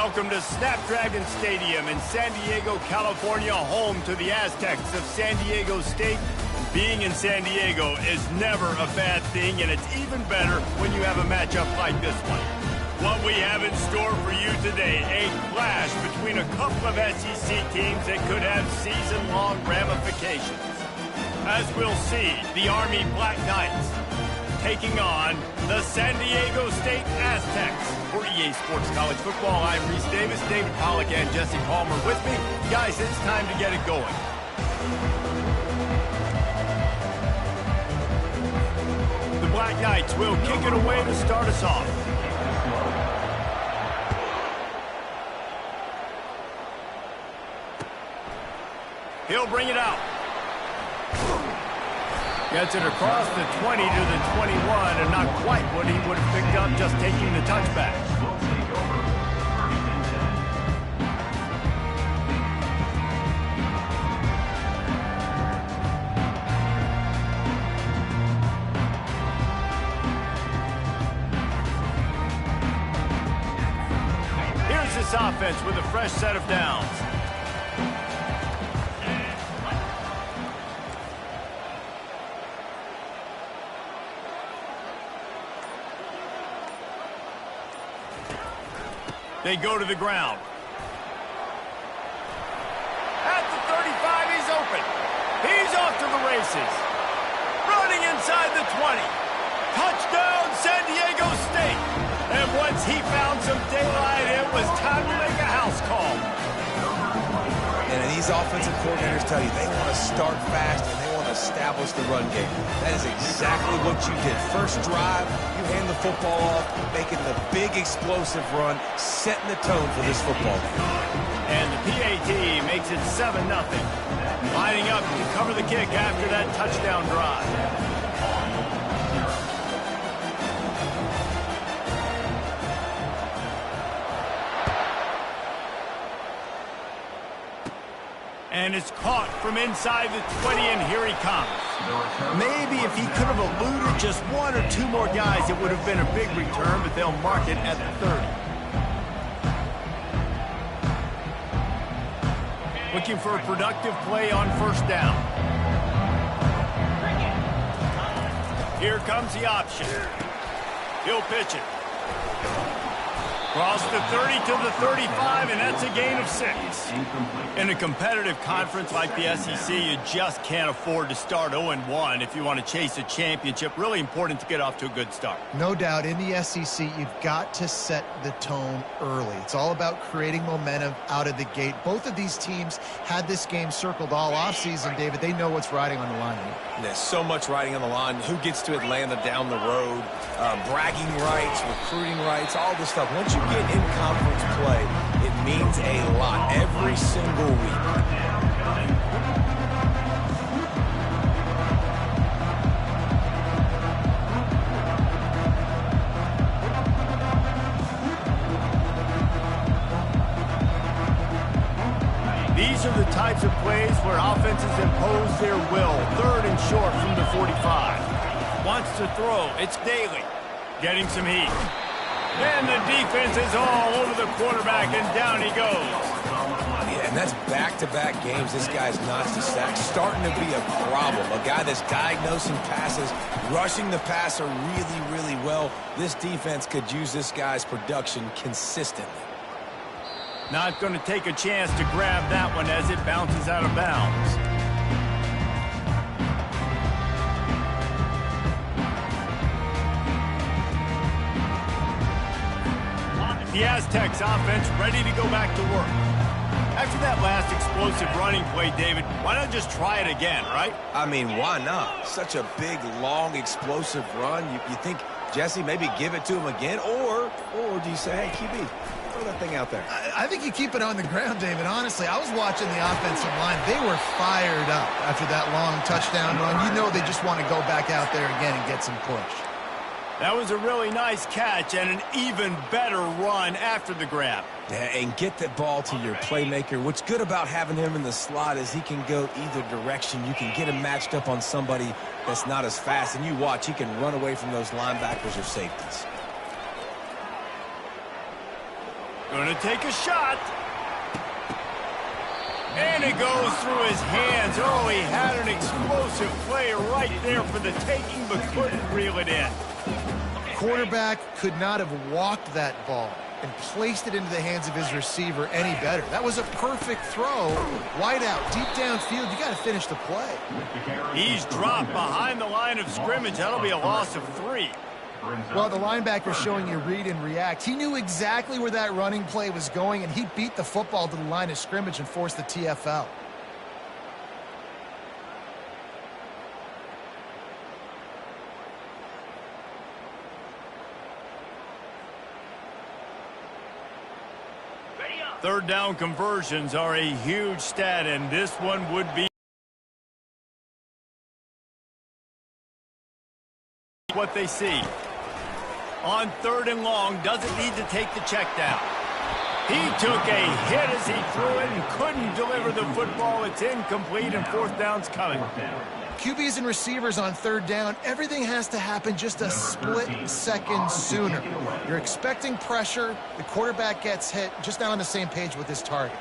Welcome to Snapdragon Stadium in San Diego, California, home to the Aztecs of San Diego State. Being in San Diego is never a bad thing, and it's even better when you have a matchup like this one. What we have in store for you today, a clash between a couple of SEC teams that could have season-long ramifications. As we'll see, the Army Black Knights taking on the San Diego State Aztecs. For EA Sports College Football, I'm Reese Davis, David Pollack, and Jesse Palmer with me. Guys, it's time to get it going. The Black Knights will kick it away to start us off. He'll bring it out. Gets it across the 20 to the 21, and not quite what he would have picked up just taking the touchback. Here's this offense with a fresh set of downs. They go to the ground. At the 35, he's open. He's off to the races. Running inside the 20. Touchdown, San Diego State. And once he found some daylight, it was time to make a house call. And these offensive coordinators tell you they want to start fast and they want to establish the run game. That is exactly what you did. First drive, you hand the football off, making the big explosive run, setting the tone for this football game. And the PAT makes it 7-0. Lining up to cover the kick after that touchdown drive. And it's caught from inside the 20, and here he comes. Maybe if he could have eluded just one or two more guys, it would have been a big return, but they'll mark it at the 30. Looking for a productive play on first down. Here comes the option. He'll pitch it. Cross the 30 to the 35, and that's a gain of 6. In a competitive conference like the SEC, you just can't afford to start 0-1 if you want to chase a championship. Really important to get off to a good start. No doubt, in the SEC, you've got to set the tone early. It's all about creating momentum out of the gate. Both of these teams had this game circled all offseason, David. They know what's riding on the line here. There's so much riding on the line. Who gets to Atlanta down the road? Bragging rights, recruiting rights, all this stuff. Once you get in conference play, it means a lot every single week. These are the types of plays where offenses impose their will. 3rd and short from the 45. Wants to throw. It's Daly. Getting some heat. And the defense is all over the quarterback, and down he goes. Yeah, and that's back-to-back games. This guy's notched the sack. Starting to be a problem. A guy that's diagnosing passes, rushing the passer really, really well. This defense could use this guy's production consistently. Not going to take a chance to grab that one as it bounces out of bounds. The Aztecs offense ready to go back to work. After that last explosive running play, David, why not just try it again, right? I mean, why not? Such a big, long, explosive run. You think, Jesse, maybe give it to him again? Or do you say, hey, QB, throw that thing out there? I think you keep it on the ground, David. Honestly, I was watching the offensive line. They were fired up after that long touchdown run. You know they just want to go back out there again and get some push. That was a really nice catch and an even better run after the grab. Yeah, and get the ball to your playmaker. What's good about having him in the slot is he can go either direction. You can get him matched up on somebody that's not as fast, and you watch, he can run away from those linebackers or safeties. Gonna take a shot. And it goes through his hands. Oh, he had an explosive play right there for the taking, but couldn't reel it in. Quarterback could not have walked that ball and placed it into the hands of his receiver any better. That was a perfect throw. Wide out, deep downfield. You got to finish the play. He's dropped behind the line of scrimmage. That'll be a loss of 3. Well, the linebacker's showing you read and react. He knew exactly where that running play was going, and he beat the football to the line of scrimmage and forced the TFL. Third down conversions are a huge stat, and this one would be what they see. On 3rd and long, doesn't need to take the check down. He took a hit as he threw it and couldn't deliver the football. It's incomplete, and 4th down's coming. QBs and receivers on 3rd down, everything has to happen just a split second sooner. You're expecting pressure, the quarterback gets hit, just not on the same page with his target.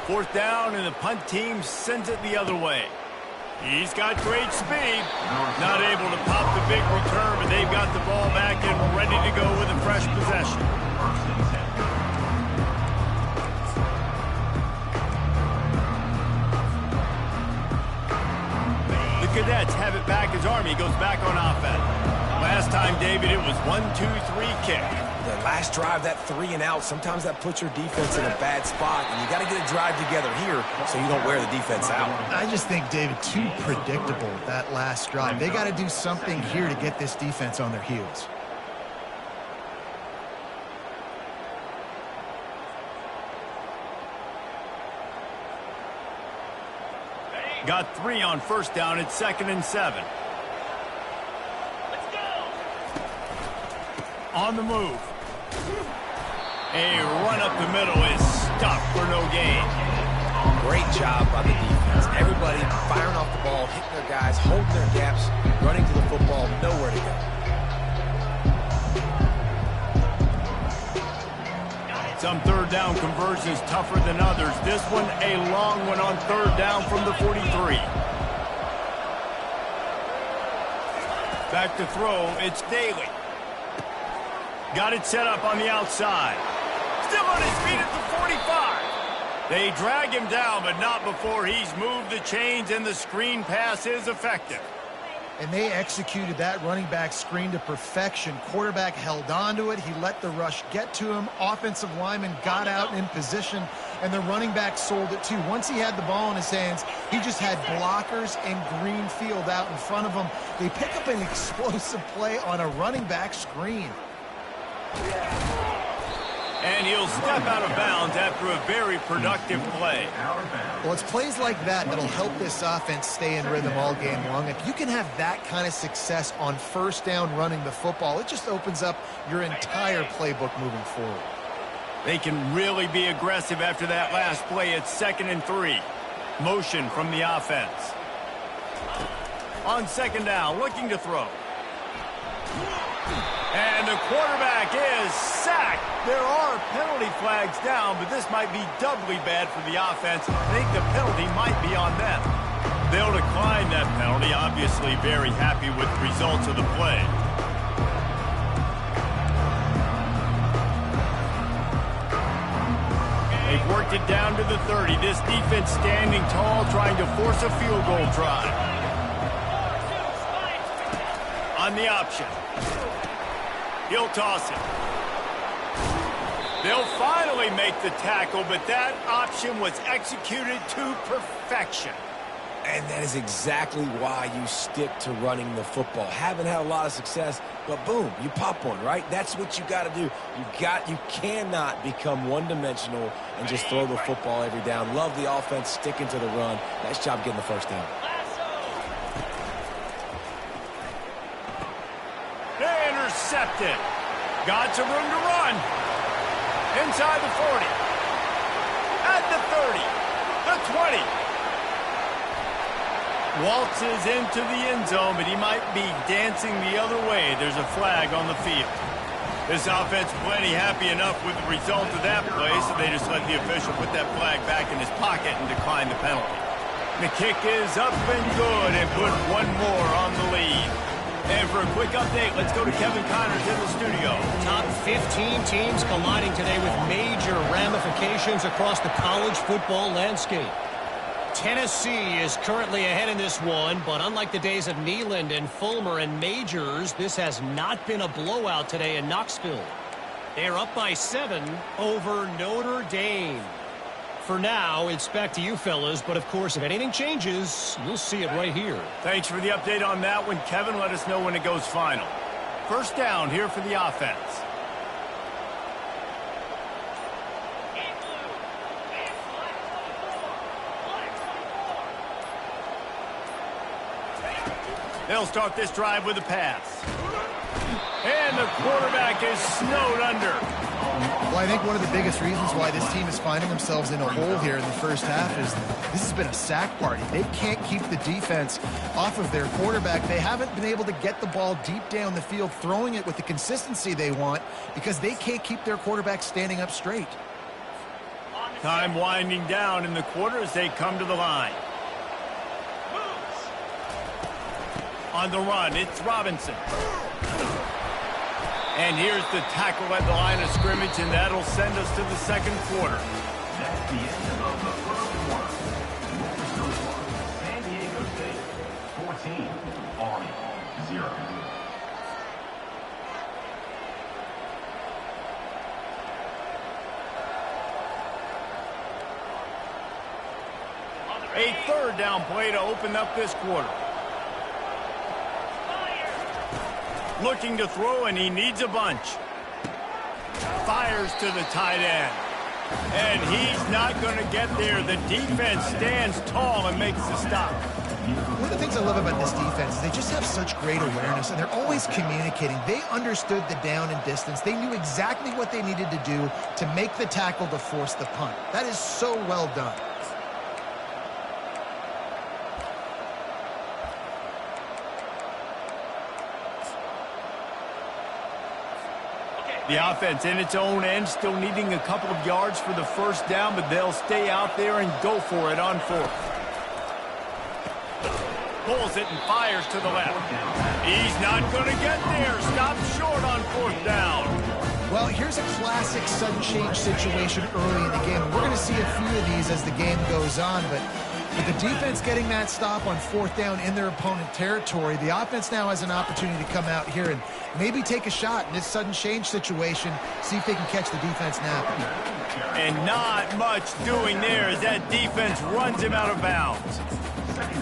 Fourth down, and the punt team sends it the other way. He's got great speed. Not able to pop the big return, but they've got the ball back and ready to go with a fresh possession. The Cadets have it back as Army goes back on offense. Last time, David, it was 1-2-3 kick. The last drive, that 3 and out, sometimes that puts your defense in a bad spot, and you got to get a drive together here so you don't wear the defense out. I just think, David, too predictable, that last drive. They got to do something here to get this defense on their heels. Got 3 on 1st down. It's 2nd and 7. On the move. A run up the middle is stopped for no gain. Great job by the defense. Everybody firing off the ball, hitting their guys, holding their gaps, running to the football, nowhere to go. Some 3rd down conversions tougher than others. This one a long one on 3rd down from the 43. Back to throw, it's Daly. Got it set up on the outside. Still on his feet at the 45. They drag him down, but not before he's moved the chains, and the screen pass is effective. And they executed that running back screen to perfection. Quarterback held on to it. He let the rush get to him. Offensive lineman got out in position, and the running back sold it too. Once he had the ball in his hands, he just had blockers and green field out in front of him. They pick up an explosive play on a running back screen. And he'll step out of bounds after a very productive play. Well, it's plays like that that'll help this offense stay in rhythm all game long. If you can have that kind of success on 1st down running the football, it just opens up your entire playbook moving forward. They can really be aggressive after that last play. It's 2nd and 3. Motion from the offense. On 2nd down, looking to throw. And the quarterback is sacked. There are penalty flags down, but this might be doubly bad for the offense. I think the penalty might be on them. They'll decline that penalty, obviously very happy with the results of the play. They've worked it down to the 30. This defense standing tall, trying to force a field goal drive. On the option. He'll toss it. They'll finally make the tackle, but that option was executed to perfection. And that is exactly why you stick to running the football. Haven't had a lot of success, but boom, you pop one, right? That's what you got to do. You cannot become one-dimensional and just throw the football every down. Love the offense, sticking to the run. Nice job getting the 1st down. Intercepted. Got some room to run. Inside the 40. 30, the 20. Waltzes into the end zone, but he might be dancing the other way. There's a flag on the field. This offense plenty happy enough with the result of that play, so they just let the official put that flag back in his pocket and decline the penalty. The kick is up and good and put one more on the lead. And for a quick update, let's go to Kevin Connors in the studio. Top 15 teams colliding today with major ramifications across the college football landscape. Tennessee is currently ahead in this one, but unlike the days of Neyland and Fulmer and Majors, this has not been a blowout today in Knoxville. They're up by 7 over Notre Dame. For now, it's back to you fellas, but of course, if anything changes, you'll see it right here. Thanks for the update on that one, Kevin. Let us know when it goes final. First down here for the offense. They'll start this drive with a pass. And the quarterback is snowed under. Well, I think one of the biggest reasons why this team is finding themselves in a hole here in the first half is this has been a sack party. They can't keep the defense off of their quarterback. They haven't been able to get the ball deep down the field, throwing it with the consistency they want because they can't keep their quarterback standing up straight. Time winding down in the quarter as they come to the line. On the run, it's Robinson. And here's the tackle at the line of scrimmage, and that'll send us to the second quarter. That's the end of the first quarter. San Diego State 14, Army 0. A third down play to open up this quarter. Looking to throw, and he needs a bunch. Fires to the tight end. And he's not going to get there. The defense stands tall and makes the stop. One of the things I love about this defense is they just have such great awareness, and they're always communicating. They understood the down and distance. They knew exactly what they needed to do to make the tackle to force the punt. That is so well done. The offense in its own end, still needing a couple of yards for the first down, but they'll stay out there and go for it on fourth. Pulls it and fires to the left. He's not going to get there. Stops short on fourth down. Well, here's a classic sudden change situation early in the game. We're going to see a few of these as the game goes on, but with the defense getting that stop on fourth down in their opponent territory, the offense now has an opportunity to come out here and maybe take a shot in this sudden change situation, see if they can catch the defense napping. And not much doing there as that defense runs him out of bounds.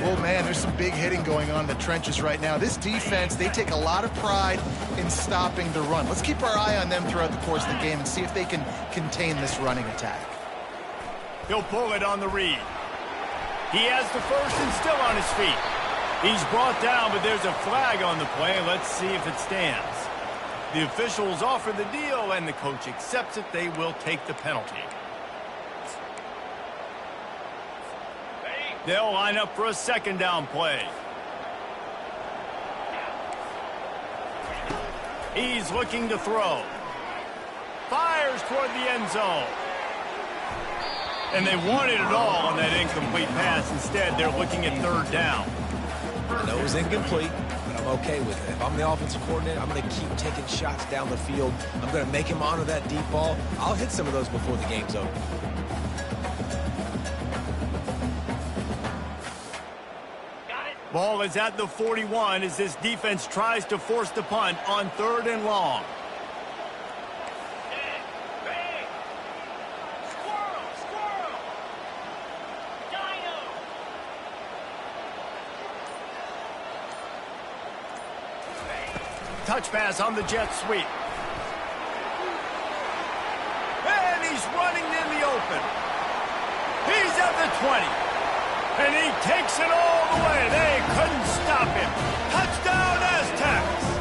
Oh, man, there's some big hitting going on in the trenches right now. This defense, they take a lot of pride in stopping the run. Let's keep our eye on them throughout the course of the game and see if they can contain this running attack. He'll pull it on the read. He has the first and still on his feet. He's brought down, but there's a flag on the play. Let's see if it stands. The officials offer the deal, and the coach accepts it. They will take the penalty. They'll line up for a second down play. He's looking to throw. Fires toward the end zone. And they wanted it all on that incomplete pass. Instead, they're looking at third down. I know it was incomplete, but I'm okay with it. If I'm the offensive coordinator, I'm going to keep taking shots down the field. I'm going to make him honor that deep ball. I'll hit some of those before the game's over. Ball is at the 41 as this defense tries to force the punt on third and long. Touch pass on the jet sweep. And he's running in the open. He's at the 20. And he takes it all the way. They couldn't stop him. Touchdown, Aztecs.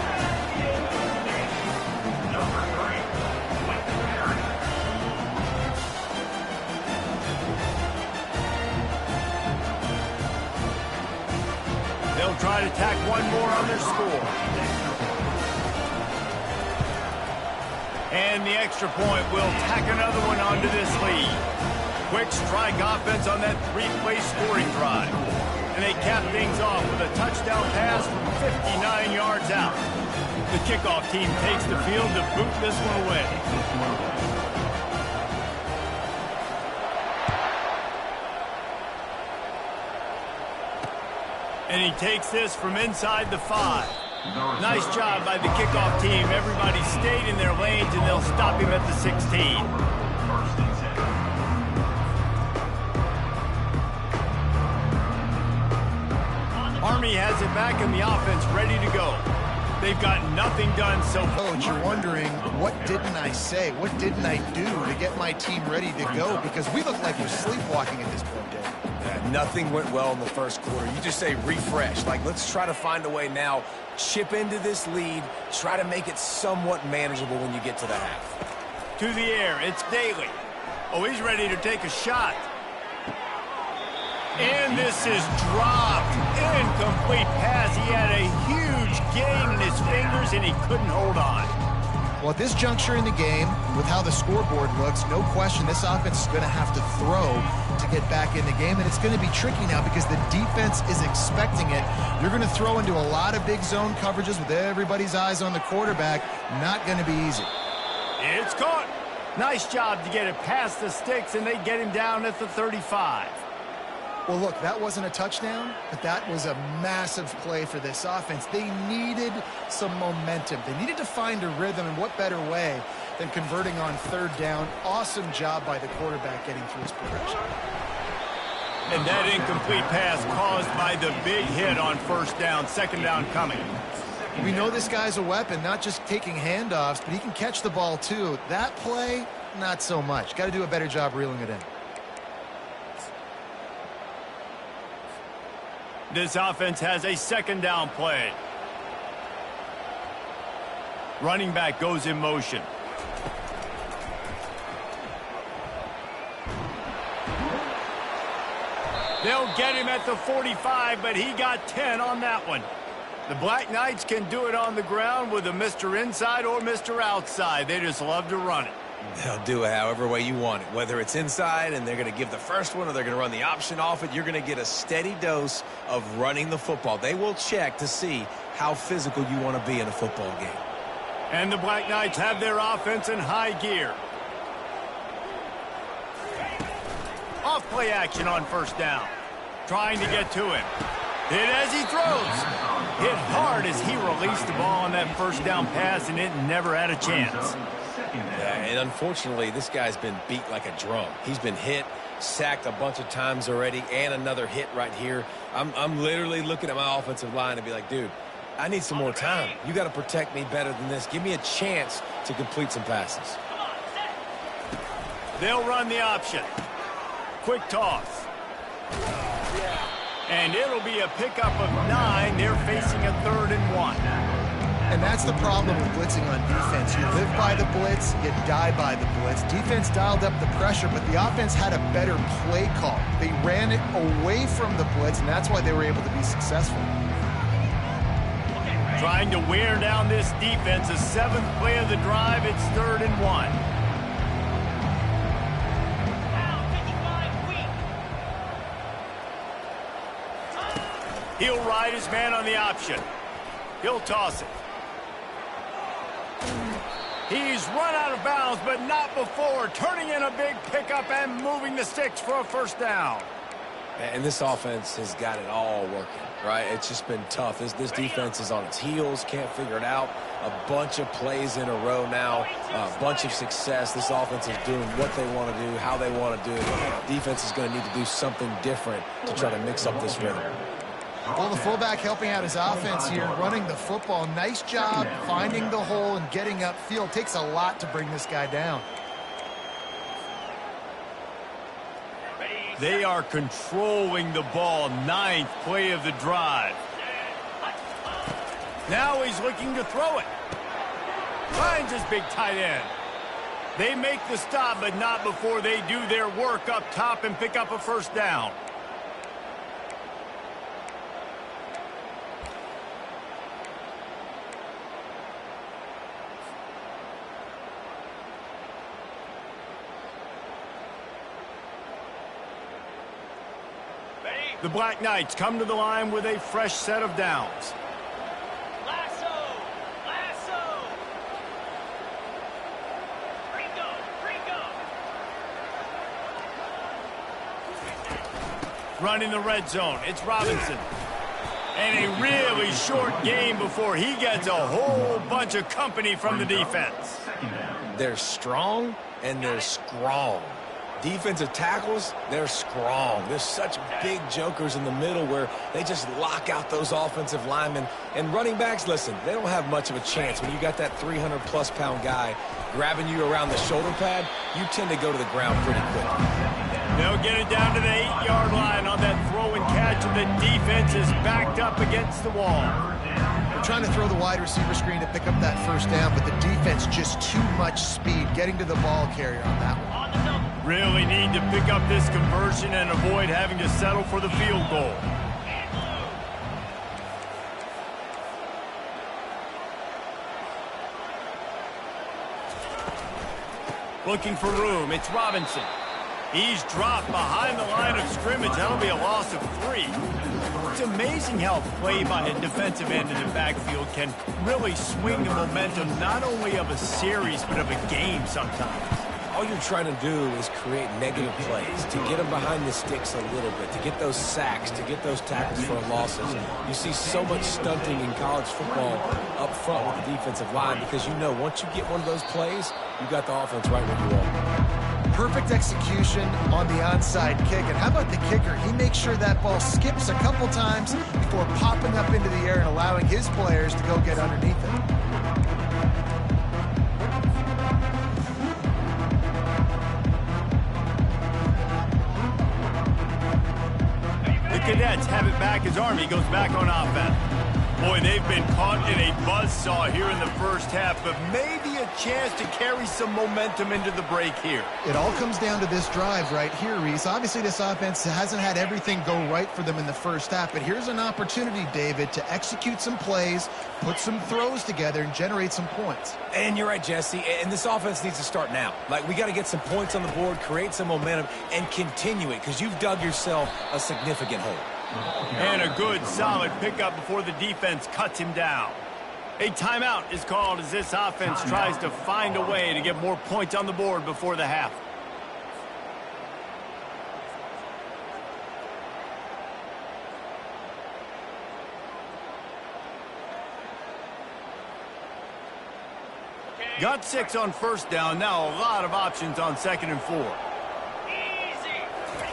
They'll try to tack one more on their score. And the extra point will tack another one onto this lead. Quick strike offense on that three-play scoring drive. And they cap things off with a touchdown pass from 59 yards out. The kickoff team takes the field to boot this one away. And he takes this from inside the 5. Nice job by the kickoff team. Everybody stayed in their lanes, and they'll stop him at the 16. Army has it back in the offense, ready to go. They've got nothing done so far. Coach, you're wondering, what didn't I say? What didn't I do to get my team ready to go? Because we look like we're sleepwalking at this point, Dave. Nothing went well in the first quarter. You just say refresh. Like, let's try to find a way now, chip into this lead, try to make it somewhat manageable when you get to the half. To the air, it's Daly. Oh, he's ready to take a shot. And this is dropped. Incomplete pass. He had a huge gain in his fingers, and he couldn't hold on. Well, at this juncture in the game, with how the scoreboard looks, no question this offense is going to have to throw to get back in the game, and it's going to be tricky now because the defense is expecting it. You're going to throw into a lot of big zone coverages with everybody's eyes on the quarterback. Not going to be easy. It's caught. Nice job to get it past the sticks, and they get him down at the 35. Well, look, that wasn't a touchdown, but that was a massive play for this offense. They needed some momentum. They needed to find a rhythm, and what better way than converting on third down. Awesome job by the quarterback getting through his progression. And that incomplete pass caused by the big hit on first down, second down coming. We know this guy's a weapon, not just taking handoffs, but he can catch the ball too. That play, not so much. Got to do a better job reeling it in. This offense has a second down play. Running back goes in motion. They'll get him at the 45, but he got 10 on that one. The Black Knights can do it on the ground with a Mr. Inside or Mr. Outside. They just love to run it. They'll do it however way you want it. Whether it's inside and they're going to give the first one or they're going to run the option off it, you're going to get a steady dose of running the football. They will check to see how physical you want to be in a football game. And the Black Knights have their offense in high gear. Off play action on first down. Trying to get to him. Hit as he throws. Hit hard as he released the ball on that first down pass, and it never had a chance. Yeah, and unfortunately, this guy's been beat like a drum. He's been hit, sacked a bunch of times already, and another hit right here. I'm literally looking at my offensive line and be like, dude, I need some more time. You got to protect me better than this. Give me a chance to complete some passes. They'll run the option. Quick toss. And it'll be a pickup of 9. They're facing a 3rd and 1. And that's the problem with blitzing on defense. You live by the blitz, you die by the blitz. Defense dialed up the pressure, but the offense had a better play call. They ran it away from the blitz, and that's why they were able to be successful. Trying to wear down this defense. The 7th play of the drive. It's 3rd and 1. He'll ride his man on the option. He'll toss it. He's run out of bounds, but not before. Turning in a big pickup and moving the sticks for a first down. And this offense has got it all working, right? It's just been tough. This defense is on its heels, can't figure it out. A bunch of plays in a row now, a bunch of success. This offense is doing what they want to do, how they want to do it. Defense is going to need to do something different to try to mix up this rhythm. Well, the fullback helping out his offense here, running the football. Nice job finding the hole and getting upfield. Takes a lot to bring this guy down. They are controlling the ball. 9th play of the drive. Now he's looking to throw it. Finds his big tight end. They make the stop, but not before they do their work up top and pick up a first down. The Black Knights come to the line with a fresh set of downs. Lasso! Lasso! Ringo! Running the red zone, it's Robinson. And a really short game before he gets a whole bunch of company from the defense. They're strong and they're strong. Defensive tackles, they're strong. There's such big jokers in the middle where they just lock out those offensive linemen. And running backs, listen, they don't have much of a chance. When you got that 300-plus pound guy grabbing you around the shoulder pad, you tend to go to the ground pretty quick. They'll get it down to the 8-yard line on that throw and catch, and the defense is backed up against the wall. They're trying to throw the wide receiver screen to pick up that first down, but the defense just too much speed getting to the ball carrier on that one. Really need to pick up this conversion and avoid having to settle for the field goal. Looking for room, it's Robinson. He's dropped behind the line of scrimmage. That'll be a loss of 3. It's amazing how play by a defensive end in the backfield can really swing the momentum not only of a series but of a game sometimes. All you're trying to do is create negative plays, to get them behind the sticks a little bit, to get those sacks, to get those tackles for losses. You see so much stunting in college football up front with the defensive line because you know once you get one of those plays, you got the offense right where you want. Perfect execution on the onside kick. And how about the kicker? He makes sure that ball skips a couple times before popping up into the air and allowing his players to go get underneath it. The Cadets have it back as Army goes back on offense. Boy, they've been caught in a buzzsaw here in the first half, but maybe a chance to carry some momentum into the break here. It all comes down to this drive right here, Reese. Obviously, this offense hasn't had everything go right for them in the first half, but here's an opportunity, David, to execute some plays, put some throws together, and generate some points. And you're right, Jesse, and this offense needs to start now. Like, we got to get some points on the board, create some momentum, and continue it, because you've dug yourself a significant hole. And a good, solid pickup before the defense cuts him down. A timeout is called as this offense tries to find a way to get more points on the board before the half. Got 6 on first down. Now a lot of options on 2nd and 4.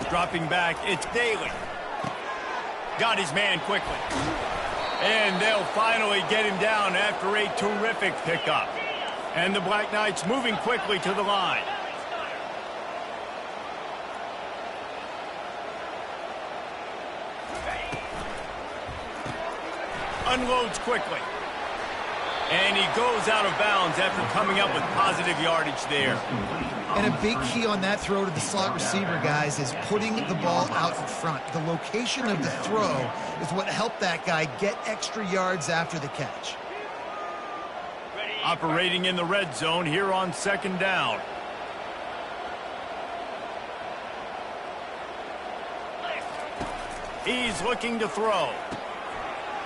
Dropping back, it's Daly. Got his man quickly. And they'll finally get him down after a terrific pickup. And the Black Knights moving quickly to the line. Unloads quickly. And he goes out of bounds after coming up with positive yardage there. And a big key on that throw to the slot receiver, guys, is putting the ball out in front. The location of the throw is what helped that guy get extra yards after the catch. Operating in the red zone here on 2nd down. He's looking to throw.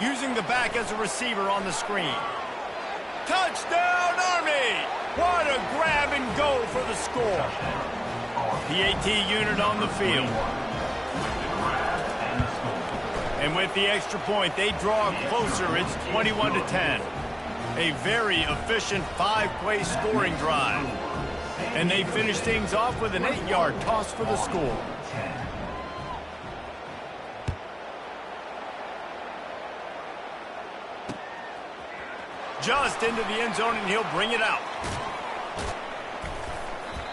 Using the back as a receiver on the screen. Touchdown, Army! What a grab and go for the score. PAT unit on the field. And with the extra point, they draw closer. It's 21-10. A very efficient 5-play scoring drive. And they finish things off with an 8-yard toss for the score. Just into the end zone, and he'll bring it out.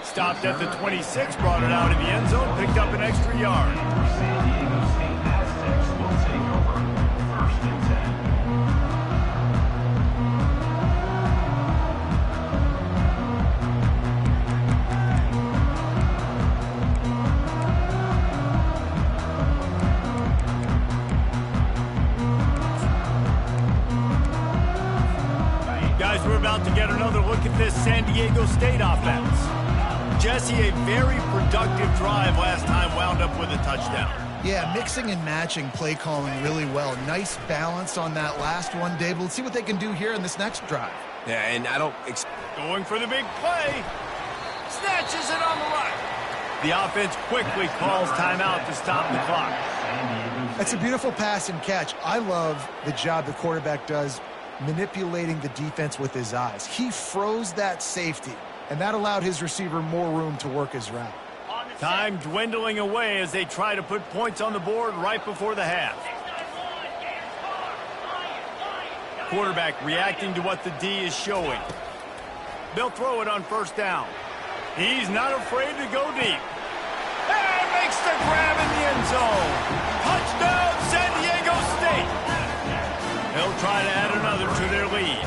Stopped at the 26, brought it out in the end zone, picked up an extra yard. San Diego State Aztecs will take over 1st and 10. Guys, we're about to get another look at this San Diego State offense. Jesse, a very productive drive last time wound up with a touchdown. Yeah, mixing and matching play calling really well. Nice balance on that last one, David. Let's see what they can do here in this next drive. Yeah, and I don't... Going for the big play. Snatches it on the run. The offense quickly calls timeout to stop the clock. That's a beautiful pass and catch. I love the job the quarterback does manipulating the defense with his eyes. He froze that safety, and that allowed his receiver more room to work his route. Time dwindling away as they try to put points on the board right before the half. Quarterback reacting to what the D is showing. They'll throw it on first down. He's not afraid to go deep. And makes the grab in the end zone. Touchdown, San Diego State. They'll try to add another to their lead.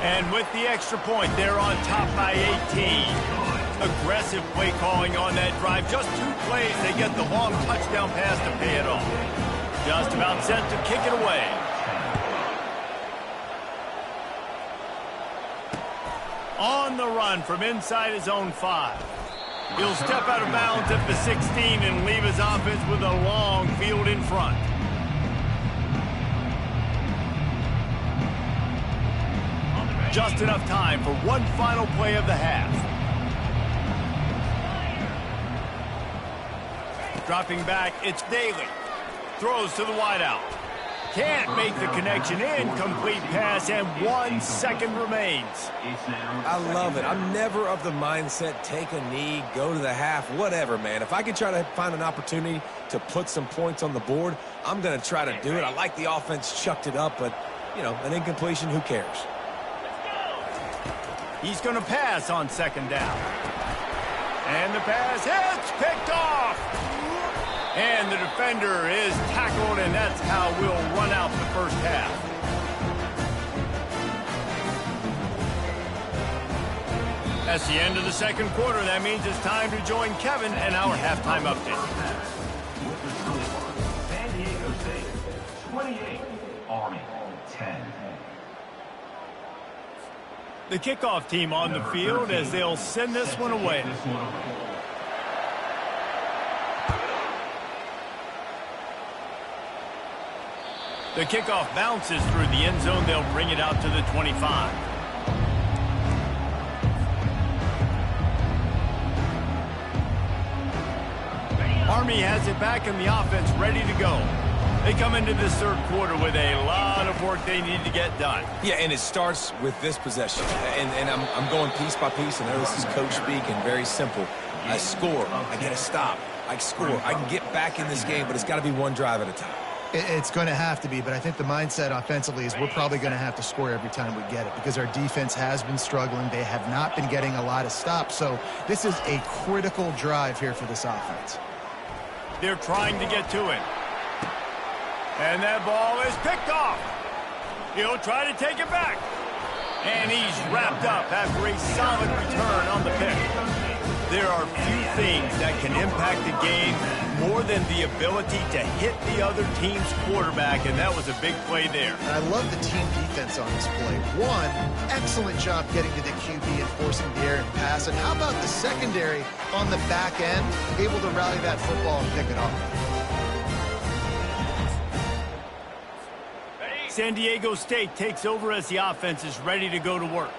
And with the extra point, they're on top by 18. Aggressive play calling on that drive. Just 2 plays, they get the long touchdown pass to pay it off. Just about set to kick it away. On the run from inside his own 5. He'll step out of bounds at the 16 and leave his offense with a long field in front. Just enough time for one final play of the half. Dropping back, it's Daly. Throws to the wideout. Can't make the connection. Incomplete pass, and 1 second remains. I love it. I'm never of the mindset, take a knee, go to the half, whatever, man. If I can try to find an opportunity to put some points on the board, I'm going to try to do it. I like the offense chucked it up, but, you know, an incompletion, who cares? He's going to pass on second down. And the pass hits, picked off. And the defender is tackled, and that's how we'll run out the first half. That's the end of the second quarter. That means it's time to join Kevin and our halftime update. With the score, San Diego State 28, Army 10. The kickoff team on the field as they'll send this one away. The kickoff bounces through the end zone. They'll bring it out to the 25. Army has it back in the offense ready to go. They come into this third quarter with a lot of work they need to get done. Yeah, and it starts with this possession. And I'm going piece by piece. I know this is coach speak and very simple. I score. I get a stop. I score. I can get back in this game, but it's got to be one drive at a time. It's going to have to be, but I think the mindset offensively is we're probably going to have to score every time we get it because our defense has been struggling. They have not been getting a lot of stops, so this is a critical drive here for this offense. They're trying to get to it. And that ball is picked off. He'll try to take it back. And he's wrapped up after a solid return on the pick. There are few things that can impact the game more than the ability to hit the other team's quarterback, and that was a big play there. And I love the team defense on this play. One, excellent job getting to the QB and forcing the errant pass. And how about the secondary on the back end, able to rally that football and pick it off? San Diego State takes over as the offense is ready to go to work.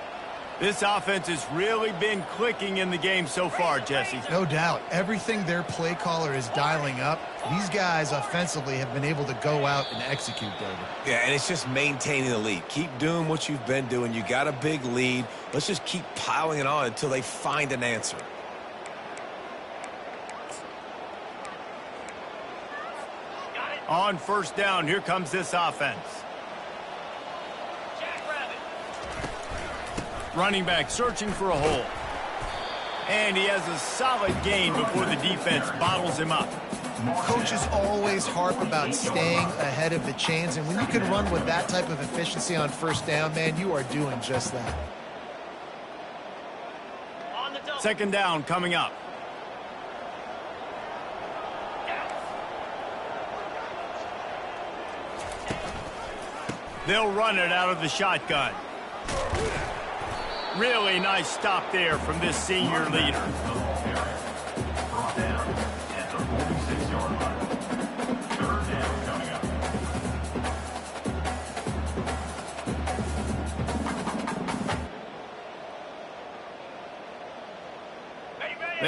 This offense has really been clicking in the game so far, Jesse. No doubt. Everything their play caller is dialing up, these guys offensively have been able to go out and execute, David. Yeah, and it's just maintaining the lead. Keep doing what you've been doing. You got a big lead. Let's just keep piling it on until they find an answer. On first down, here comes this offense. Running back searching for a hole. And he has a solid gain before the defense bottles him up. Coaches always harp about staying ahead of the chains, and when you can run with that type of efficiency on first down, man, you are doing just that. Second down coming up. They'll run it out of the shotgun. Really nice stop there from this senior leader.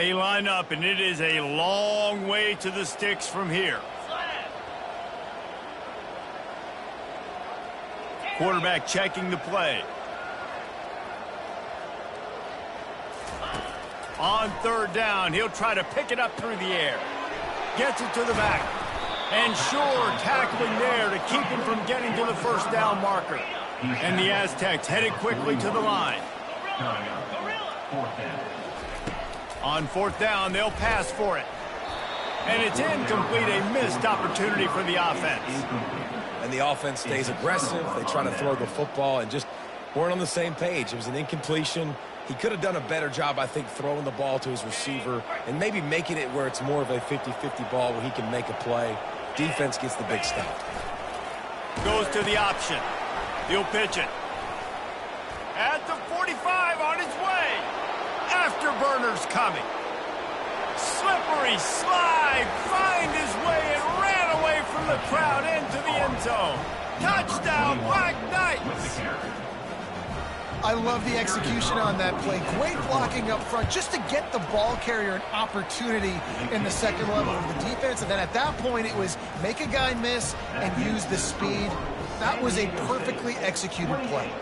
They line up, and it is a long way to the sticks from here. Quarterback checking the play. On third down, he'll try to pick it up through the air. Gets it to the back. And sure, tackling there to keep him from getting to the first down marker. And the Aztecs headed quickly to the line. On fourth down, they'll pass for it. And it's incomplete, a missed opportunity for the offense. And the offense stays aggressive. They try to throw the football and just weren't on the same page. It was an incompletion. He could have done a better job, I think, throwing the ball to his receiver and maybe making it where it's more of a 50-50 ball where he can make a play. Defense gets the big stop. Goes to the option. He'll pitch it. At the 45 on his way. Afterburner's coming. Slippery slide. Find his way and ran away from the crowd into the end zone. Touchdown, Black Knights. I love the execution on that play. Great blocking up front just to get the ball carrier an opportunity in the second level of the defense. And then at that point, it was make a guy miss and use the speed. That was a perfectly executed play.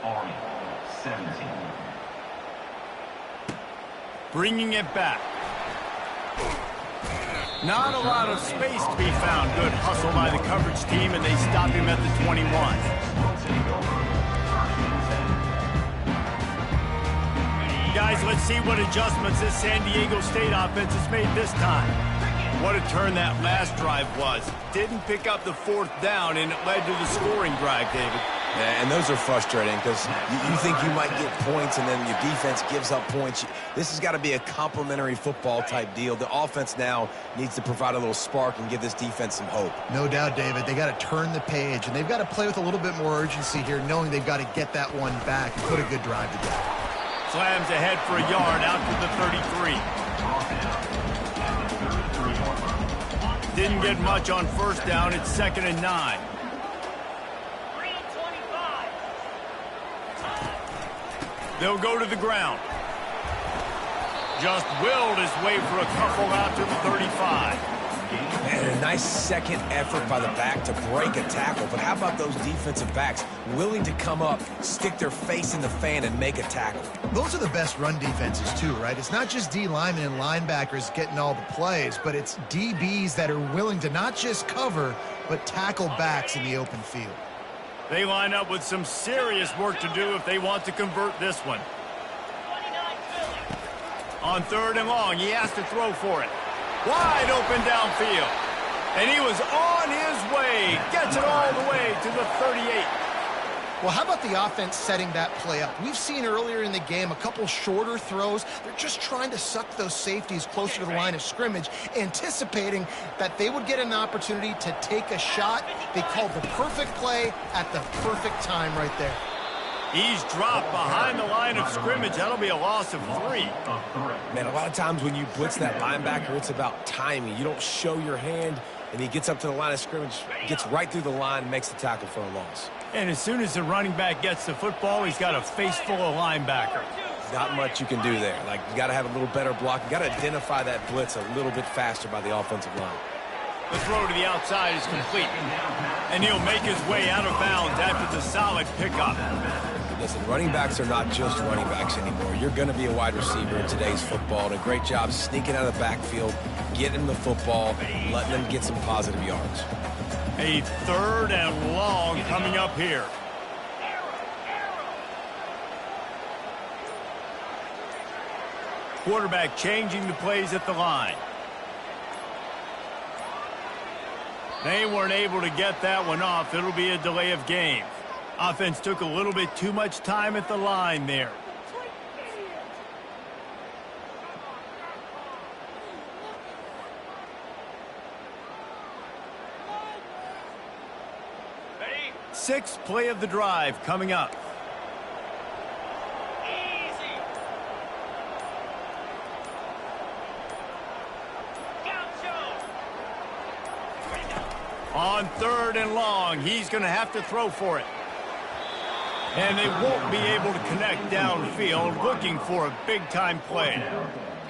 Army, 17. Bringing it back. Not a lot of space to be found. Good hustle by the coverage team, and they stop him at the 21. Guys, let's see what adjustments this San Diego State offense has made this time. What a turn that last drive was. Didn't pick up the fourth down, and it led to the scoring drive, David. Yeah, and those are frustrating because you think you might get points and then your defense gives up points. This has got to be a complementary football type deal. The offense now needs to provide a little spark and give this defense some hope. No doubt, David. They got to turn the page, and they've got to play with a little bit more urgency here, knowing they've got to get that one back and put a good drive together. Slams ahead for a yard out to the 33. Didn't get much on first down. It's 2nd and 9. They'll go to the ground. Just willed his way for a couple out to the 35. And a nice second effort by the back to break a tackle. But how about those defensive backs willing to come up, stick their face in the fan, and make a tackle? Those are the best run defenses, too, right? It's not just D linemen and linebackers getting all the plays, but it's DBs that are willing to not just cover, but tackle backs in the open field. They line up with some serious work to do if they want to convert this one. On 3rd and long, he has to throw for it. Wide open downfield. And he was on his way. Gets it all the way to the 38. Well, how about the offense setting that play up? We've seen earlier in the game a couple shorter throws. They're just trying to suck those safeties closer to the line of scrimmage, anticipating that they would get an opportunity to take a shot. They called the perfect play at the perfect time right there. He's dropped behind the line of scrimmage. That'll be a loss of 3. Man, a lot of times when you blitz that linebacker, it's about timing. You don't show your hand, and he gets up to the line of scrimmage, gets right through the line, makes the tackle for a loss. And as soon as the running back gets the football, he's got a face full of linebacker. Not much you can do there. Like, you got to have a little better block. You got to identify that blitz a little bit faster by the offensive line. The throw to the outside is complete. And he'll make his way out of bounds after the solid pickup. Listen, running backs are not just running backs anymore. You're going to be a wide receiver in today's football. And a great job sneaking out of the backfield, getting the football, letting them get some positive yards. A 3rd and long coming up here. Quarterback changing the plays at the line. They weren't able to get that one off. It'll be a delay of game. Offense took a little bit too much time at the line there. Ready? 6th play of the drive coming up. On 3rd and long, he's going to have to throw for it. And they won't be able to connect downfield, looking for a big-time play.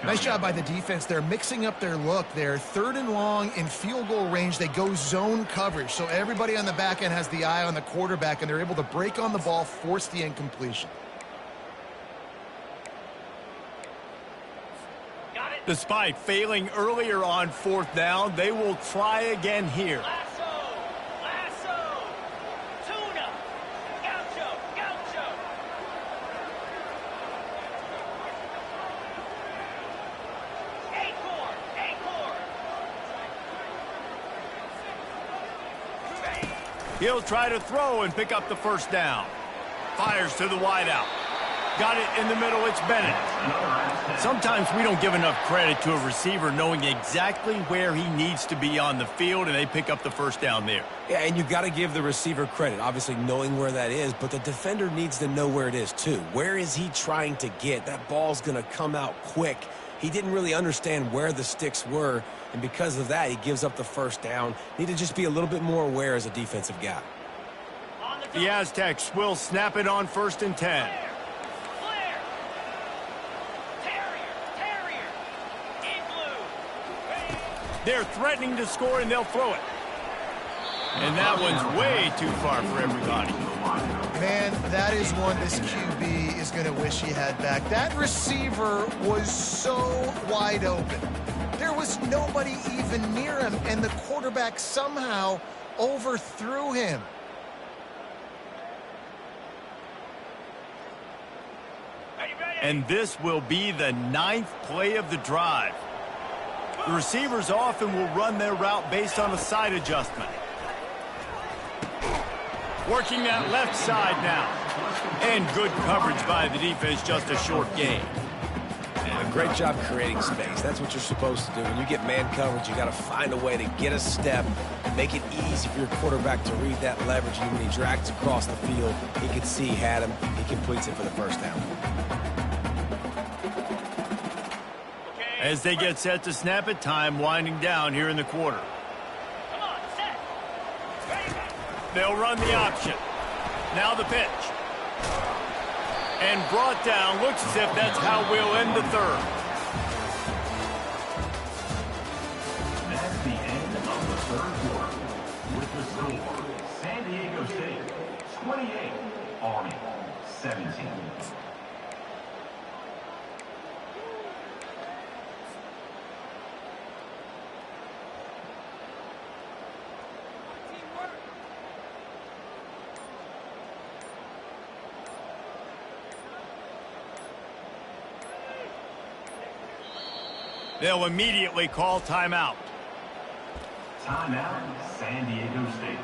Nice job by the defense. They're mixing up their look. They're 3rd and long in field goal range. They go zone coverage. So everybody on the back end has the eye on the quarterback, and they're able to break on the ball, force the incompletion. Despite failing earlier on 4th down, they will try again here. He'll try to throw and pick up the 1st down. Fires to the wideout. Got it in the middle. It's Bennett. Sometimes we don't give enough credit to a receiver knowing exactly where he needs to be on the field, and they pick up the 1st down there. Yeah, and you've got to give the receiver credit, obviously knowing where that is, but the defender needs to know where it is too. Where is he trying to get? That ball's going to come out quick. He didn't really understand where the sticks were, and because of that, he gives up the 1st down. Need to just be a little bit more aware as a defensive guy. The Aztecs will snap it on 1st and 10. They're threatening to score, and they'll throw it. And that one's way too far for everybody. Man, that is one this QB is going to wish he had back. That receiver was so wide open. There was nobody even near him, and the quarterback somehow overthrew him. And this will be the 9th play of the drive. The receivers often will run their route based on a side adjustment. Working that left side now. And good coverage by the defense, just a short gain. And a great job creating space. That's what you're supposed to do. When you get man coverage, you got to find a way to get a step, make it easy for your quarterback to read that leverage. And when he drags across the field, he could see he had him. He completes it for the 1st down. As they get set to snap it, time winding down here in the quarter. They'll run the option. Now the pitch. And brought down. Looks as if that's how we'll end the 3rd. That's the end of the 3rd quarter. With the score, San Diego State 28, Army 17. They'll immediately call timeout. Timeout, San Diego State.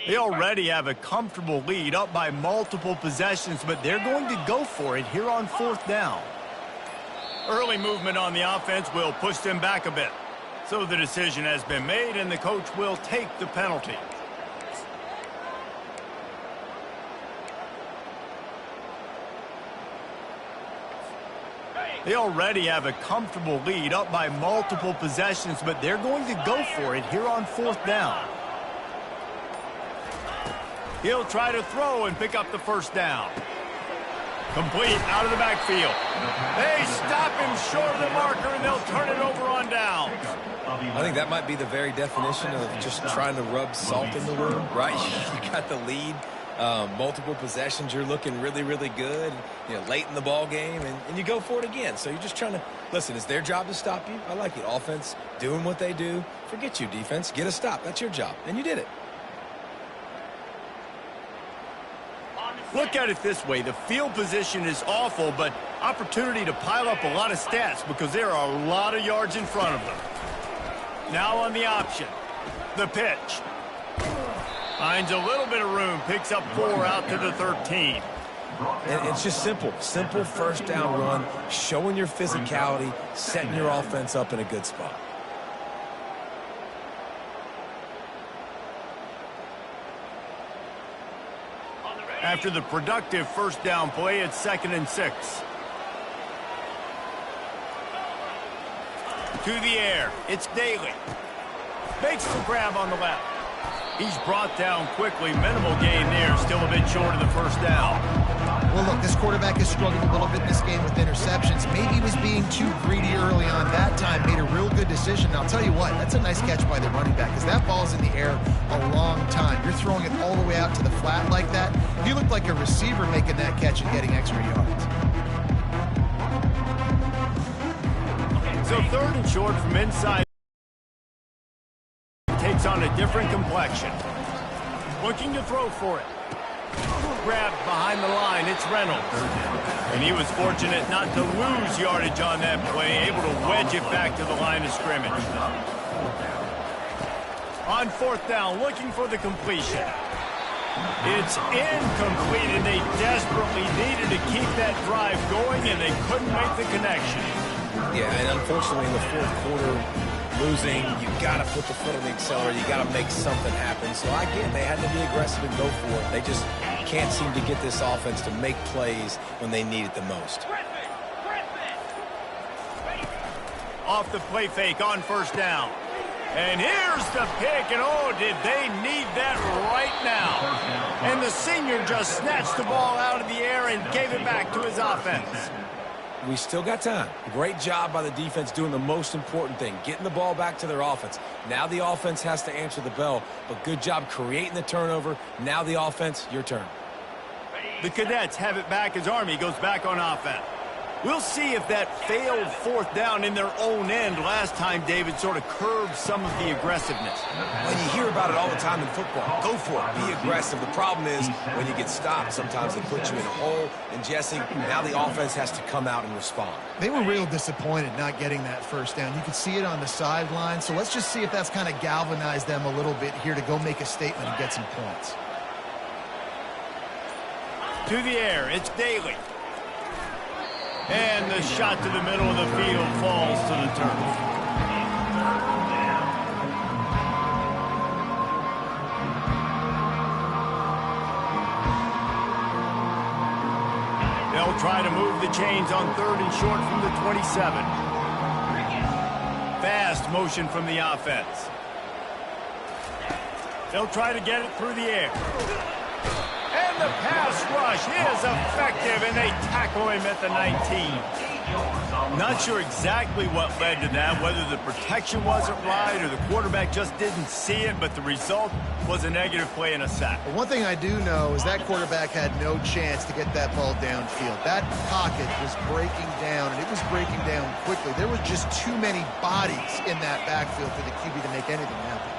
They already have a comfortable lead, up by multiple possessions, but they're going to go for it here on 4th down. Early movement on the offense will push them back a bit. So the decision has been made, and the coach will take the penalty. They already have a comfortable lead, up by multiple possessions, but they're going to go for it here on 4th down. He'll try to throw and pick up the 1st down. Complete out of the backfield. They stop him short of the marker, and they'll turn it over on downs. I think that might be the very definition of just trying to rub salt in the wound, right? You got the lead, multiple possessions, you're looking really, really good, late in the ball game, and you go for it again. So you're just trying to, listen, it's their job to stop you. I like it. Offense, doing what they do. Forget you, defense. Get a stop. That's your job, and you did it. Look at it this way. The field position is awful, but opportunity to pile up a lot of stats because there are a lot of yards in front of them. Now on the option. The pitch. Finds a little bit of room. Picks up 4 out to the 13. And it's just simple. Simple first down run, showing your physicality, setting your offense up in a good spot. After the productive first down play, it's 2nd and 6. To the air, it's Daly. Makes the grab on the left. He's brought down quickly. Minimal gain there, still a bit short of the first down. Well, look, this quarterback has struggled a little bit in this game with interceptions. Maybe he was being too greedy early on. That time made a real good decision. Now, I'll tell you what, that's a nice catch by the running back because that ball's in the air a long time. You're throwing it all the way out to the flat like that. You look like a receiver making that catch and getting extra yards. So 3rd and short from inside. Takes on a different complexion. Looking to throw for it. Grabbed behind the line, it's Reynolds. And he was fortunate not to lose yardage on that play, able to wedge it back to the line of scrimmage. On 4th down, looking for the completion. It's incomplete, and they desperately needed to keep that drive going, and they couldn't make the connection. Yeah, and unfortunately in the 4th quarter, losing, you got to put the foot on the accelerator. You got to make something happen. So again, they had to be aggressive and go for it. They just can't seem to get this offense to make plays when they need it the most. Off the play fake on 1st down. And here's the pick, and oh, did they need that right now. And the senior just snatched the ball out of the air and gave it back to his offense. We still got time. Great job by the defense doing the most important thing, getting the ball back to their offense. Now the offense has to answer the bell, but good job creating the turnover. Now the offense, your turn. The Cadets have it back as Army goes back on offense. We'll see if that failed 4th down in their own end last time, David, sort of curbed some of the aggressiveness. Well, you hear about it all the time in football. Go for it. Be aggressive. The problem is when you get stopped, sometimes they put you in a hole. And, Jesse, now the offense has to come out and respond. They were real disappointed not getting that first down. You could see it on the sideline. So let's just see if that's kind of galvanized them a little bit here to go make a statement and get some points. To the air, it's Daly. And the shot to the middle of the field falls to the turf. They'll try to move the chains on 3rd and short from the 27. Fast motion from the offense. They'll try to get it through the air. And the pass rush is effective, and they tackle him at the 19. Not sure exactly what led to that, whether the protection wasn't right or the quarterback just didn't see it, but the result was a negative play and a sack. But one thing I do know is that quarterback had no chance to get that ball downfield. That pocket was breaking down, and it was breaking down quickly. There were just too many bodies in that backfield for the QB to make anything happen.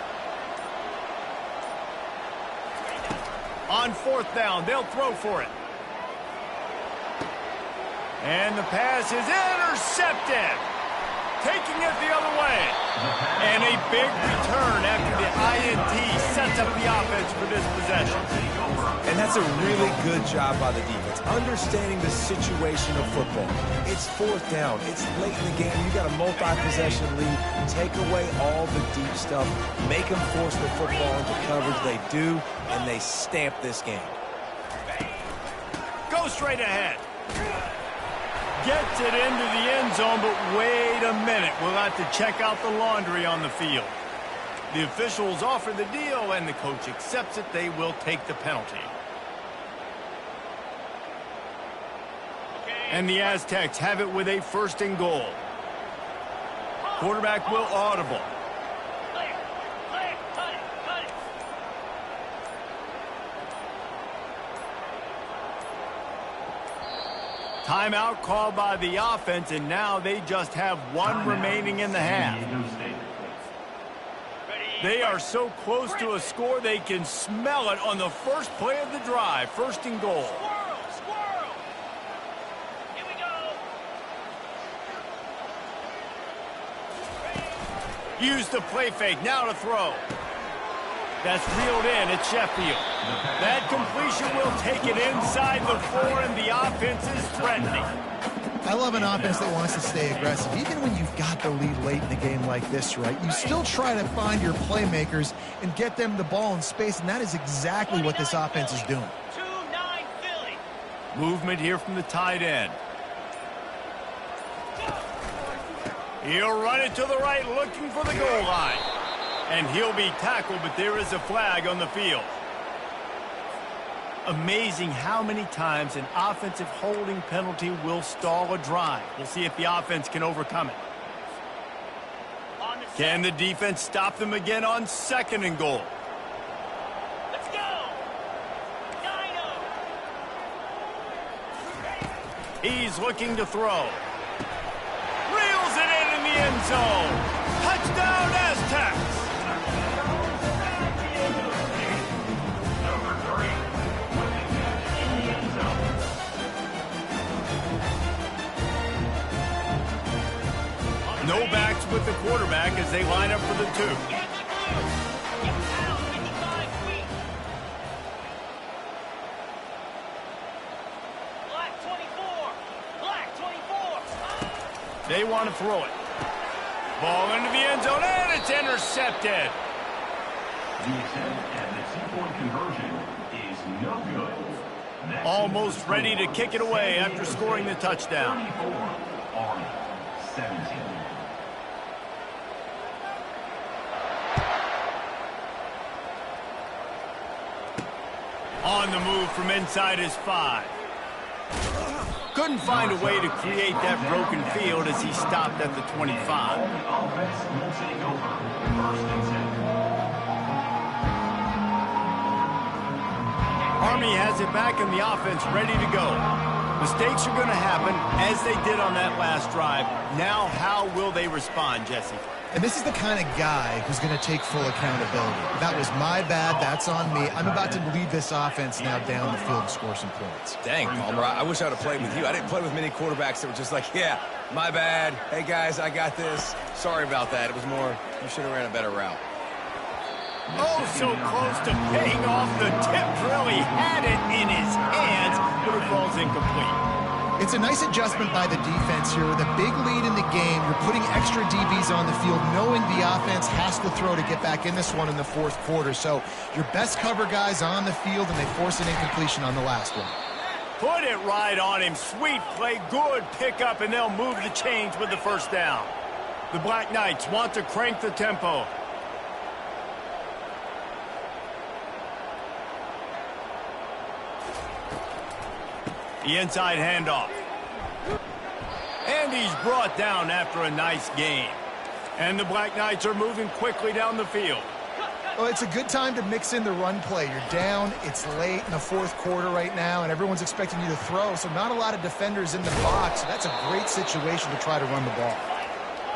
On 4th down, they'll throw for it. And the pass is intercepted. Taking it the other way. And a big return after the INT sets up the offense for this possession. And that's a really good job by the defense, understanding the situation of football. It's 4th down. It's late in the game. You got a multi-possession lead. Take away all the deep stuff. Make them force the football into coverage. They do, and they stamp this game. Go straight ahead. Gets it into the end zone, but wait a minute. We'll have to check out the laundry on the field. The officials offer the deal, and the coach accepts it. They will take the penalty. And the Aztecs have it with a 1st and goal. Quarterback will audible. Timeout called by the offense, and now they just have one remaining in the half. They are so close to a score, they can smell it on the first play of the drive. First and goal. Squirrel! Here we go! Use the play fake, now to throw. That's reeled in at Sheffield. That completion will take it inside the 4, and the offense is threatening. I love an offense that wants to stay aggressive. Even when you've got the lead late in the game like this, right, you still try to find your playmakers and get them the ball in space, and that is exactly what this offense is doing. 2-9 Philly. Movement here from the tight end. He'll run it to the right, looking for the goal line. And he'll be tackled, but there is a flag on the field. Amazing how many times an offensive holding penalty will stall a drive. We'll see if the offense can overcome it. Can the defense stop them again on second and goal? Let's go! Dino! He's looking to throw. Reels it in the end zone. Touchdown, Aztecs! No backs with the quarterback as they line up for the 2. Get the blue! Get out! 55 feet! Black 24! Black 24! They want to throw it. Ball into the end zone, and it's intercepted. The attempt at the 2-point conversion is no good. That's Almost ready to kick it away after scoring the touchdown. 34, Army 17. On the move from inside his 5. Couldn't find a way to create that broken field as he stopped at the 25. Offense will take over. First and 10. Army has it back in the offense, ready to go. Mistakes are going to happen, as they did on that last drive. Now, how will they respond, Jesse? And this is the kind of guy who's going to take full accountability. That was my bad. That's on me. I'm about to lead this offense now down the field and score some points. Dang, Palmer, I wish I would have played with you. I didn't play with many quarterbacks that were just like, yeah, my bad. Hey, guys, I got this. Sorry about that. It was more, you should have ran a better route. Oh, so close to paying off the tip drill. He had it in his hands, but it falls incomplete. It's a nice adjustment by the defense here. With a big lead in the game, you're putting extra DBs on the field, knowing the offense has to throw to get back in this one in the 4th quarter. So your best cover guys on the field, and they force an incompletion on the last one. Put it right on him. Sweet play, good pickup, and they'll move the chains with the first down. The Black Knights want to crank the tempo. The inside handoff. And he's brought down after a nice gain. And the Black Knights are moving quickly down the field. Well, it's a good time to mix in the run play. You're down, it's late in the 4th quarter right now, and everyone's expecting you to throw, so not a lot of defenders in the box. So that's a great situation to try to run the ball.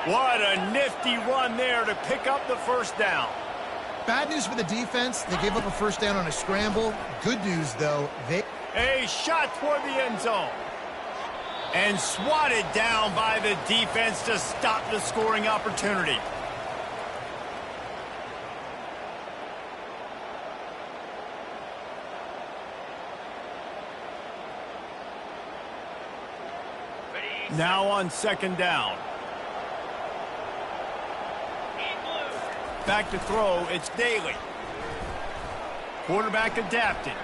What a nifty run there to pick up the first down. Bad news for the defense. They gave up a first down on a scramble. Good news, though. A shot toward the end zone. And swatted down by the defense to stop the scoring opportunity. Now on second down. Back to throw, it's Daly. Quarterback adapted.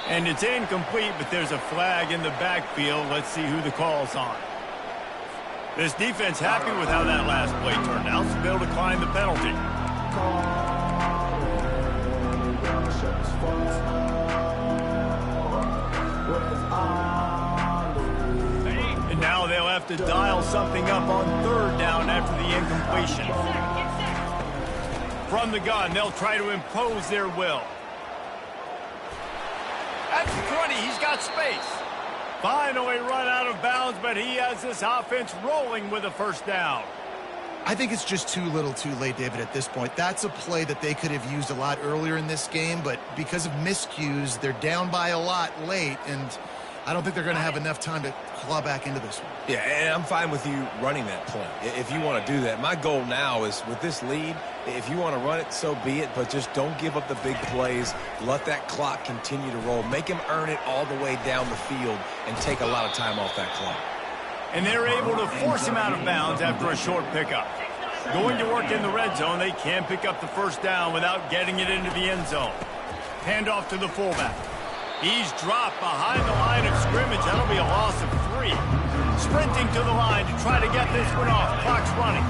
And it's incomplete, but there's a flag in the backfield. Let's see who the call's on. This defense happy with how that last play turned out, so they'll decline the penalty. And now they'll have to dial something up on third down after the incompletion. From the gun, they'll try to impose their will. At the 20, he's got space. Finally run out of bounds, but he has this offense rolling with a first down. I think it's just too little too late, David, at this point. That's a play that they could have used a lot earlier in this game, but because of miscues, they're down by a lot late, and I don't think they're going to have enough time to claw back into this one. Yeah, and I'm fine with you running that play if you want to do that. My goal now is with this lead, if you want to run it, so be it, but just don't give up the big plays. Let that clock continue to roll. Make him earn it all the way down the field and take a lot of time off that clock. And they're able to force him out of bounds after a short pickup. Going to work in the red zone, they can pick up the first down without getting it into the end zone. Handoff to the fullback. He's dropped behind the line of scrimmage. That'll be a loss of 3. Sprinting to the line to try to get this one off. Clock's running.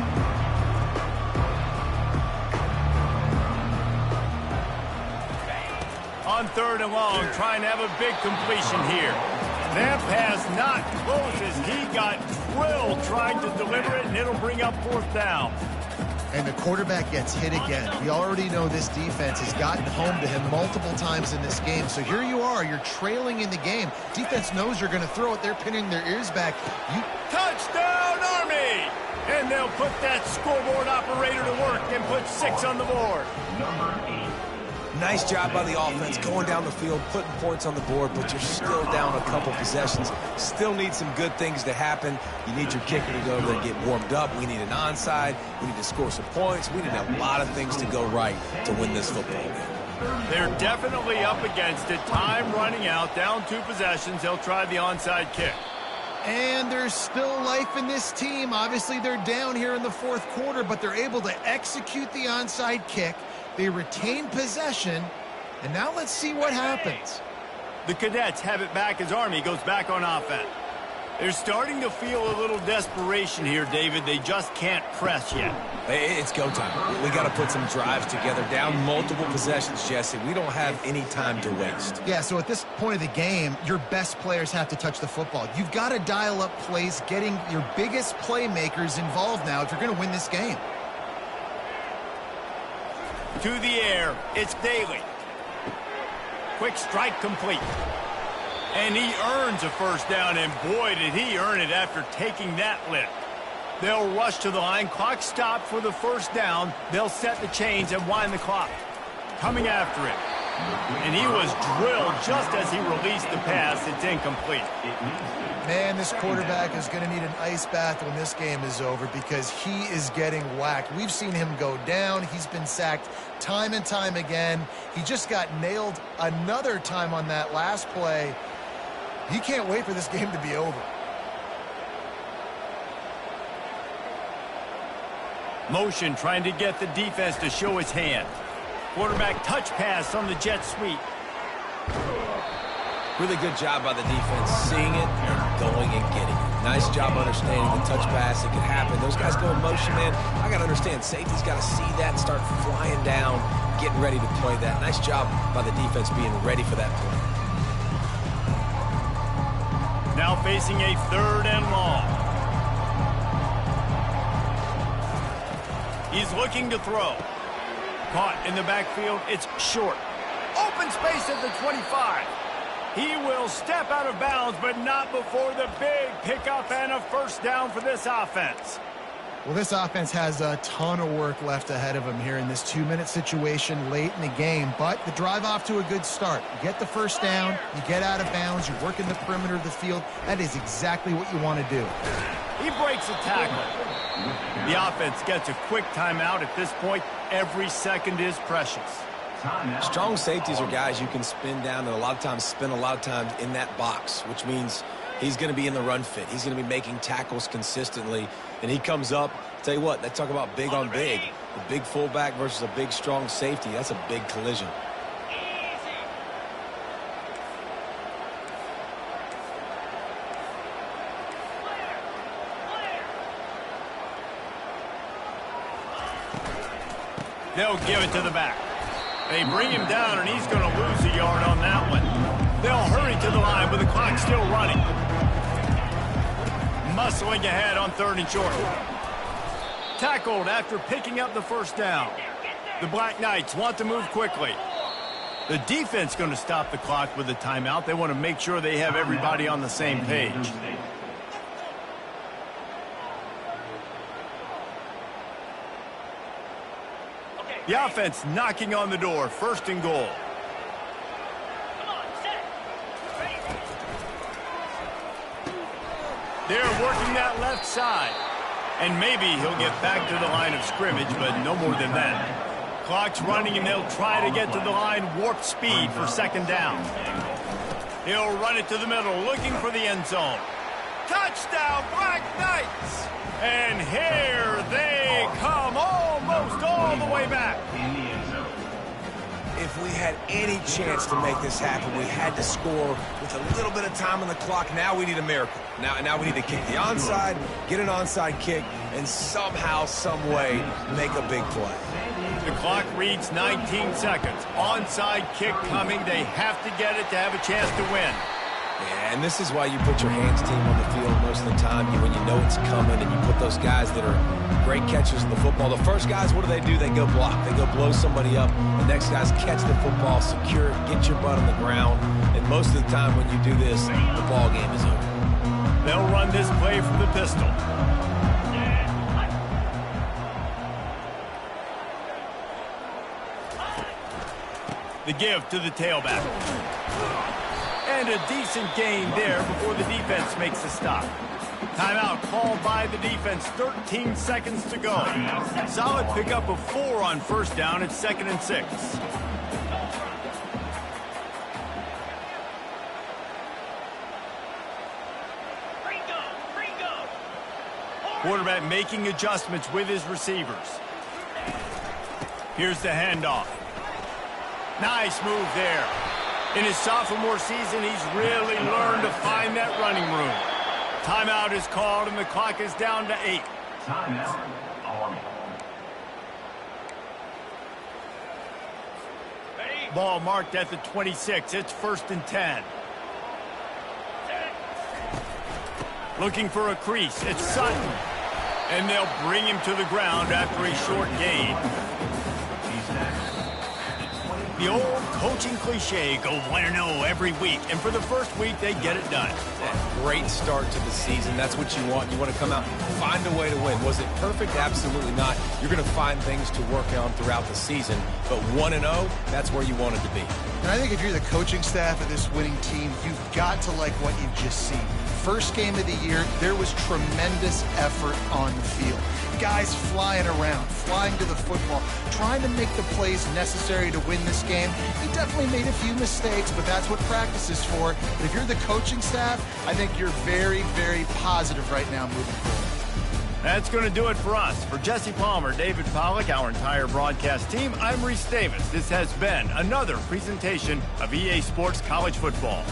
On 3rd and long, trying to have a big completion here. That pass not close as he got drilled trying to deliver it, and it'll bring up 4th down. And the quarterback gets hit again. We already know this defense has gotten home to him multiple times in this game. So here you are, you're trailing in the game. Defense knows you're going to throw it. They're pinning their ears back. Touchdown, Army! And they'll put that scoreboard operator to work and put 6 on the board. Number 8. Nice job by the offense going down the field, putting points on the board, but you're still down a couple possessions. Still need some good things to happen. You need your kicker to go over there and get warmed up. We need an onside. We need to score some points. We need a lot of things to go right to win this football game. They're definitely up against it. Time running out, down 2 possessions. They'll try the onside kick. And there's still life in this team. Obviously, they're down here in the 4th quarter, but they're able to execute the onside kick. They retain possession, and now let's see what happens. The Cadets have it back as Army goes back on offense. They're starting to feel a little desperation here, David. They just can't press yet. It's go time. We got to put some drives together. Down multiple possessions, Jesse. We don't have any time to waste. Yeah, so at this point of the game, your best players have to touch the football. You've got to dial up plays, getting your biggest playmakers involved now if you're going to win this game. To the air, it's Daly. Quick strike complete. And he earns a first down, and boy, did he earn it after taking that lift. They'll rush to the line. Clock stopped for the first down. They'll set the chains and wind the clock. Coming after it. And he was drilled just as he released the pass. It's incomplete. Man, this quarterback is going to need an ice bath when this game is over because he is getting whacked. We've seen him go down. He's been sacked time and time again. He just got nailed another time on that last play. He can't wait for this game to be over. Motion trying to get the defense to show his hand. Quarterback touch pass on the jet sweep. Really good job by the defense, seeing it and going and getting it. Nice job understanding the touch pass. It could happen. Those guys go in motion, man. I got to understand, safety's got to see that and start flying down, getting ready to play that. Nice job by the defense being ready for that play. Now facing a 3rd and long. He's looking to throw. Caught in the backfield. It's short. Open space at the 25. He will step out of bounds, but not before the big pickup and a first down for this offense. Well, this offense has a ton of work left ahead of them here in this 2-minute situation late in the game, but the drive off to a good start. You get the first down, you get out of bounds, you work in the perimeter of the field. That is exactly what you want to do. He breaks a tackle. The offense gets a quick timeout. At this point, every second is precious. Strong safeties are guys you can spin down and a lot of times spend a lot of time in that box, which means he's going to be in the run fit. He's going to be making tackles consistently, and he comes up. Tell you what, they talk about big on big. A big fullback versus a big, strong safety. That's a big collision. They'll give it to the back. They bring him down, and he's going to lose a yard on that one. They'll hurry to the line with the clock still running. Muscling ahead on 3rd and short. Tackled after picking up the first down. The Black Knights want to move quickly. The defense going to stop the clock with a timeout. They want to make sure they have everybody on the same page. The offense knocking on the door. First and goal. Come on, set. Ready. They're working that left side. And maybe he'll get back to the line of scrimmage, but no more than that. Clock's running, and they'll try to get to the line warp speed for second down. He'll run it to the middle, looking for the end zone. Touchdown, Black Knights! And here they come, almost all the way back. If we had any chance to make this happen, we had to score with a little bit of time on the clock. Now we need a miracle. Now we need to kick the onside, get an onside kick, and somehow, some way, make a big play. The clock reads 19 seconds. Onside kick coming. They have to get it to have a chance to win. Yeah, and this is why you put your hands team on the field most of the time. When you know it's coming, and you put those guys that are great catchers of the football. The first guys, what do? They go block. They go blow somebody up. The next guys catch the football, secure it, get your butt on the ground. And most of the time when you do this, the ball game is over. They'll run this play from the pistol. The give to the tailback. And a decent gain there before the defense makes a stop. Timeout called by the defense. 13 seconds to go. Solid pickup of 4 on first down. It's 2nd and 6. Quarterback making adjustments with his receivers. Here's the handoff. Nice move there. In his sophomore season, he's really learned to find that running room. Timeout is called, and the clock is down to 8. Timeout, Army. Ball marked at the 26. It's 1st and 10. Looking for a crease. It's Sutton. And they'll bring him to the ground after a short gain. The old coaching cliche, go 1-0 every week. And for the first week, they get it done. Great start to the season. That's what you want. You want to come out, find a way to win. Was it perfect? Absolutely not. You're going to find things to work on throughout the season. But 1-0, that's where you want it to be. And I think if you're the coaching staff of this winning team, you've got to like what you've just seen. First game of the year, there was tremendous effort on the field. Guys flying around, flying to the football, trying to make the plays necessary to win this game. He definitely made a few mistakes, but that's what practice is for. But if you're the coaching staff, I think you're very, very positive right now moving forward. That's going to do it for us. For Jesse Palmer, David Pollack, our entire broadcast team, I'm Reese Davis. This has been another presentation of EA Sports College Football.